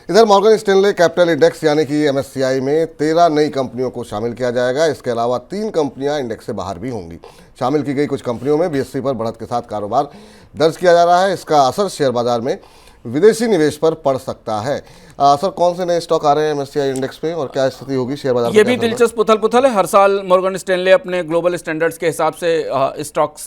इधर Morgan Stanley capital index यानी कि MSCI में 13 नई कंपनियों को शामिल किया जाएगा। इसके अलावा 3 कंपनियां इंडेक्स से बाहर भी होंगी। शामिल की गई कुछ कंपनियों में BSE पर बढ़त के साथ कारोबार दर्ज किया जा रहा है। इसका असर शेयर बाजार में विदेशी निवेश पर पड़ सकता है। सर, कौन से नए स्टॉक आ रहे हैं MSCI इंडेक्स पे और क्या स्थिति होगी शेयर बाजार? ये भी दिलचस्प उथल पुथल है। हर साल मॉर्गन स्टैनले अपने ग्लोबल स्टैंडर्ड्स के हिसाब से स्टॉक्स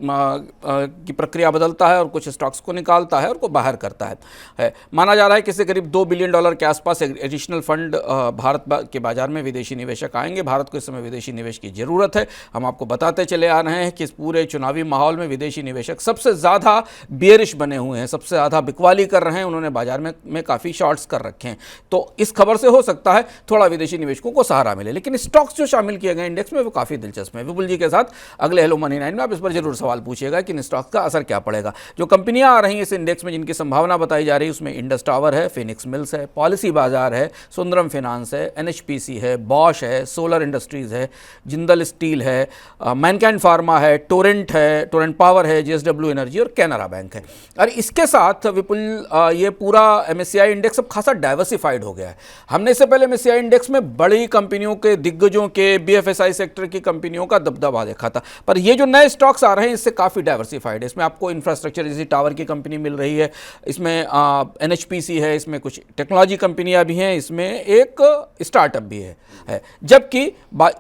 की प्रक्रिया बदलता है और कुछ स्टॉक्स को निकालता है और को बाहर करता है। माना जा रहा है कि इससे करीब $2 बिलियन के आसपास एडिशनल फंड भारत के बाजार में विदेशी निवेशक आएंगे। भारत को इस समय विदेशी निवेश की जरूरत है। हम आपको बताते चले आ रहे हैं कि इस पूरे चुनावी माहौल में विदेशी निवेशक सबसे ज़्यादा बेयरिश बने हुए हैं, सबसे ज़्यादा बिकवाली कर रहे हैं। उन्होंने बाजार में काफ़ी शॉर्ट्स कर रखे हैं। तो इस खबर से हो सकता है थोड़ा विदेशी निवेशकों को सहारा मिले। लेकिन स्टॉक्स जो शामिल किए गए इंडेक्स में वो काफ़ी दिलचस्प है। विपुल जी के साथ अगले हेलो मनी 9 में आप इस पर जरूर सवाल पूछिएगा कि इन स्टॉक्स का असर क्या पड़ेगा। जो कंपनियां आ रही हैं इस इंडेक्स में जिनकी संभावना बताई जा रही है उसमें इंडस टावर है, फिनिक्स मिल्स है, पॉलिसी बाजार है, सुंदरम फाइनेंस है, NHPC है, बॉश है, सोलर इंडस्ट्रीज है, जिंदल स्टील है, मैनकाइंड फार्मा है, टोरेंट पावर है, JSW एनर्जी और कैनरा बैंक है। और इसके साथ विपुल ये पूरा MSCI इंडेक्स अब खासा डाइवर्सिफाइड हो गया है। हमने इससे पहले MSCI इंडेक्स में बड़ी कंपनियों के, दिग्गजों के, BFSI सेक्टर की कंपनियों का दबदबा देखा था, पर ये जो नए स्टॉक्स आ रहे हैं इससे काफ़ी डाइवर्सिफाइड है। इसमें आपको इंफ्रास्ट्रक्चर जैसी टावर की कंपनी मिल रही है, इसमें NHPC है, इसमें कुछ टेक्नोलॉजी कंपनियां भी हैं, इसमें एक स्टार्टअप भी है। जबकि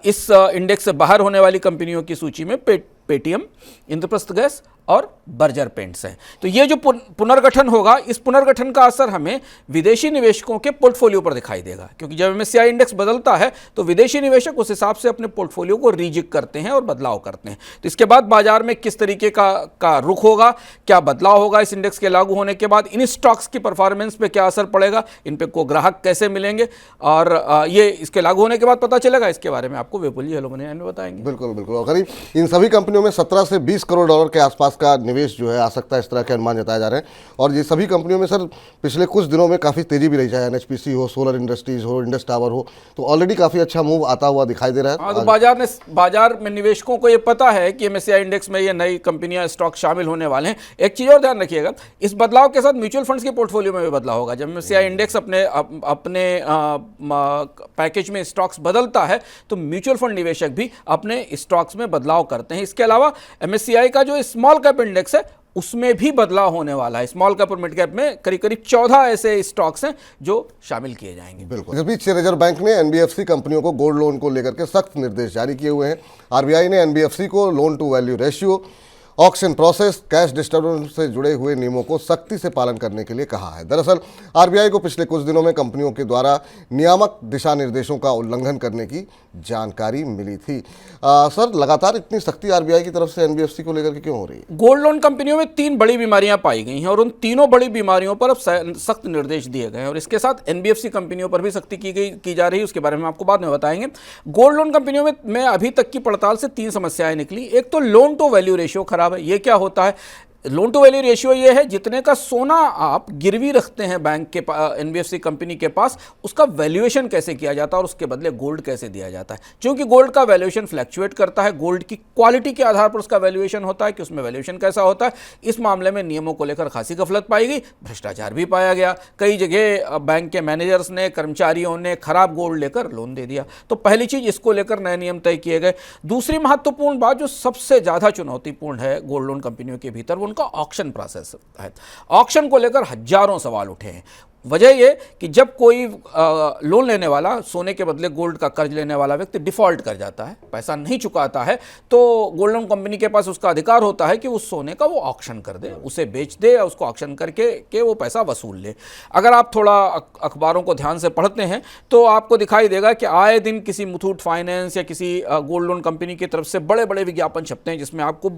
इस इंडेक्स से बाहर होने वाली कंपनियों की सूची में पेटीएम, इंद्रप्रस्थ गैस और बर्जर पेंट्स हैं। तो ये जो पुनर्गठन होगा, इस पुनर्गठन का असर हमें विदेशी निवेशकों के पोर्टफोलियो पर दिखाई देगा, क्योंकि जब MSCI इंडेक्स बदलता है तो विदेशी निवेशक उस हिसाब से अपने पोर्टफोलियो को रीजिक करते हैं और बदलाव करते हैं। तो इसके बाद बाजार में किस तरीके का रुख होगा, क्या बदलाव होगा इस इंडेक्स के लागू होने के बाद, इन स्टॉक्स की परफॉर्मेंस पे क्या असर पड़ेगा, इन पे को ग्राहक कैसे मिलेंगे, और ये इसके लागू होने के बाद पता चलेगा। इसके बारे में आपको विपुल जी हेलो मनी 9 में बताएंगे। बिल्कुल बिल्कुल। और करीब इन सभी कंपनियों में 17 से 20 करोड़ डॉलर के आसपास का निवेश जो है आ सकता है, इस तरह के अनुमान जताए जा रहे हैं। और ये सभी कंपनियों में सर पिछले कुछ दिनों में काफ़ी तेजी भी रही, चाहे NHPC हो, सोलर इंडस्ट्रीज हो, इंडस टावर हो, तो ऑलरेडी काफ़ी अच्छा मूव आता हुआ दिखाई दे रहा है। हाँ, तो बाजार में निवेशकों को ये पता है कि MSCI इंडेक्स में ये नई कंपनियां, स्टॉक शामिल होने वाले हैं। एक चीज़ और ध्यान रखिएगा, इस बदलाव के साथ म्यूचुअल फंड्स के पोर्टफोलियो में भी बदलाव होगा। जब MSCI इंडेक्स अपने पैकेज में स्टॉक्स बदलता है तो म्यूचुअल फंड निवेशक भी अपने स्टॉक्स में बदलाव करते हैं। इसके अलावा MSCI का जो स्मॉल कैप इंडेक्स है उसमें भी बदलाव होने वाला है। स्मॉल कैप और मिड कैप में करीब 14 ऐसे स्टॉक्स हैं जो शामिल किए जाएंगे। बिल्कुल। इस बीच रिजर्व बैंक ने NBFC कंपनियों को गोल्ड लोन को लेकर के सख्त निर्देश जारी किए हुए हैं। RBI ने NBFC को loan to value ratio, auction process, cash disturbance से जुड़े हुए नियमों को सख्ती से पालन करने के लिए कहा है। दरअसल RBI को पिछले कुछ दिनों में कंपनियों के द्वारा नियामक दिशा निर्देशों का उल्लंघन करने की जानकारी मिली थी। सर, लगातार इतनी सख्ती RBI की तरफ से NBFC को लेकर के क्यों हो रही है? गोल्ड लोन कंपनियों में 3 बड़ी बीमारियां पाई गई हैं और उन तीनों बड़ी बीमारियों पर अब सख्त निर्देश दिए गए हैं और इसके साथ NBFC कंपनियों पर भी सख्ती की जा रही है। उसके बारे में आपको बाद में बताएंगे। गोल्ड लोन कंपनियों में अभी तक की पड़ताल से 3 समस्याएं निकली। एक तो लोन टू वैल्यू रेशियो खराब है। ये क्या होता है? लोन टू वैल्यू रेशियो ये है जितने का सोना आप गिरवी रखते हैं बैंक के NBFC कंपनी के पास, उसका वैल्यूएशन कैसे किया जाता है और उसके बदले गोल्ड कैसे दिया जाता है। क्योंकि गोल्ड का वैल्यूएशन फ्लैक्चुएट करता है, गोल्ड की क्वालिटी के आधार पर उसका वैल्यूएशन होता है कि उसमें वैल्यूएशन कैसा होता है। इस मामले में नियमों को लेकर खासी गफलत पाई गई, भ्रष्टाचार भी पाया गया। कई जगह बैंक के मैनेजर्स ने, कर्मचारियों ने खराब गोल्ड लेकर लोन दे दिया। तो पहली चीज, इसको लेकर नए नियम तय किए गए। दूसरी महत्वपूर्ण बात जो सबसे ज्यादा चुनौतीपूर्ण है गोल्ड लोन कंपनियों के भीतर, उनका ऑक्शन प्रोसेस है। ऑक्शन को लेकर हजारों सवाल उठे हैं। वजह यह कि जब कोई लोन लेने वाला, सोने के बदले गोल्ड का कर्ज लेने वाला व्यक्ति डिफॉल्ट कर जाता है, पैसा नहीं चुकाता है, तो गोल्ड लोन कंपनी के पास उसका अधिकार होता है कि उस सोने का वो ऑक्शन कर दे, उसे बेच दे या उसको ऑक्शन करके वो पैसा वसूल ले। अगर आप थोड़ा अखबारों को ध्यान से पढ़ते हैं तो आपको दिखाई देगा कि आए दिन किसी मुथूट फाइनेंस या किसी गोल्ड लोन कंपनी की तरफ से बड़े बड़े विज्ञापन छपते हैं जिसमें आपको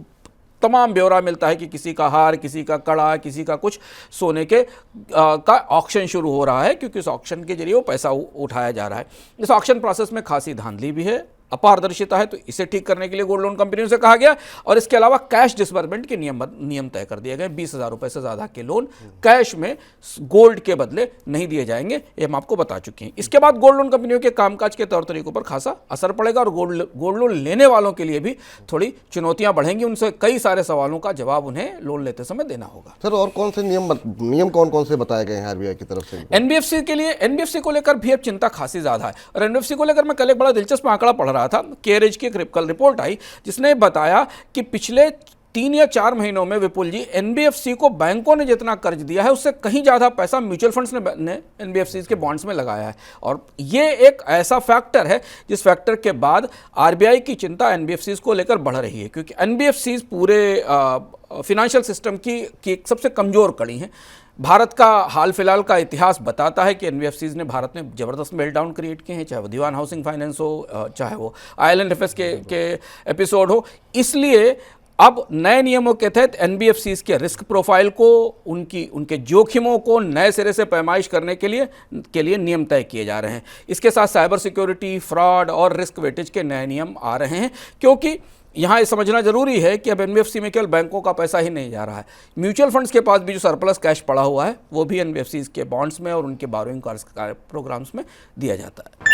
तमाम ब्यौरा मिलता है कि किसी का हार, किसी का कड़ा, किसी का कुछ सोने के का ऑक्शन शुरू हो रहा है, क्योंकि उस ऑक्शन के जरिए वो पैसा उठाया जा रहा है। इस ऑक्शन प्रोसेस में खासी धांधली भी है, अपारदर्शिता है, तो इसे ठीक करने के लिए गोल्ड लोन कंपनियों से कहा गया। और इसके अलावा कैश डिसबर्समेंट के नियम तय कर दिए गए। 20,000 रुपए से ज़्यादा के लोन कैश में गोल्ड के बदले नहीं दिए जाएंगे, ये हम आपको बता चुके हैं। इसके बाद गोल्ड लोन कंपनियों के कामकाज के तौर तरीकों पर खासा असर पड़ेगा और गोल्ड लोन लेने वालों के लिए भी थोड़ी चुनौतियां बढ़ेंगी। उनसे कई सारे सवालों का जवाब उन्हें लोन लेते समय देना होगा। सर और कौन से नियम कौन कौन से बताए गए हैं आरबीआई की तरफ से? एनबीएफसी के लिए, एनबीएफसी को लेकर भी अब चिंता खासी ज्यादा है। और एनबीएफसी को लेकर मैं कल एक बड़ा दिलचस्प आंकड़ा पढ़ रहा था। केरेज की एक कल रिपोर्ट आई जिसने बताया कि पिछले 3 या 4 महीनों में विपुल जी एनबीएफसी को बैंकों ने जितना कर्ज दिया है उससे कहीं ज्यादा पैसा म्यूचुअल फंड्स ने एनबीएफसी के बॉन्ड्स में लगाया है। और ये एक ऐसा फैक्टर है जिस फैक्टर के बाद आरबीआई की चिंता एनबीएफसी को लेकर बढ़ रही है, क्योंकि एनबीएफसी पूरे फिनेंशियल सिस्टम की एक सबसे कमजोर कड़ी है। भारत का हाल फिलहाल का इतिहास बताता है कि एनबीएफसीज ने भारत में ज़बरदस्त मेल्टडाउन क्रिएट किए हैं, चाहे वो दीवान हाउसिंग फाइनेंस हो, चाहे वो आईएलएनएफएस के एपिसोड हो। इसलिए अब नए नियमों के तहत एनबीएफसीज के रिस्क प्रोफाइल को, उनके जोखिमों को नए सिरे से पैमाइश करने के लिए नियम तय किए जा रहे हैं। इसके साथ साइबर सिक्योरिटी, फ्रॉड और रिस्क वेटेज के नए नियम आ रहे हैं, क्योंकि यहाँ ये समझना जरूरी है कि अब एनबीएफसी में केवल बैंकों का पैसा ही नहीं जा रहा है, म्यूचुअल फंड्स के पास भी जो सरप्लस कैश पड़ा हुआ है वो भी एनबीएफसी के बॉन्ड्स में और उनके बोरोइंग प्रोग्राम्स में दिया जाता है।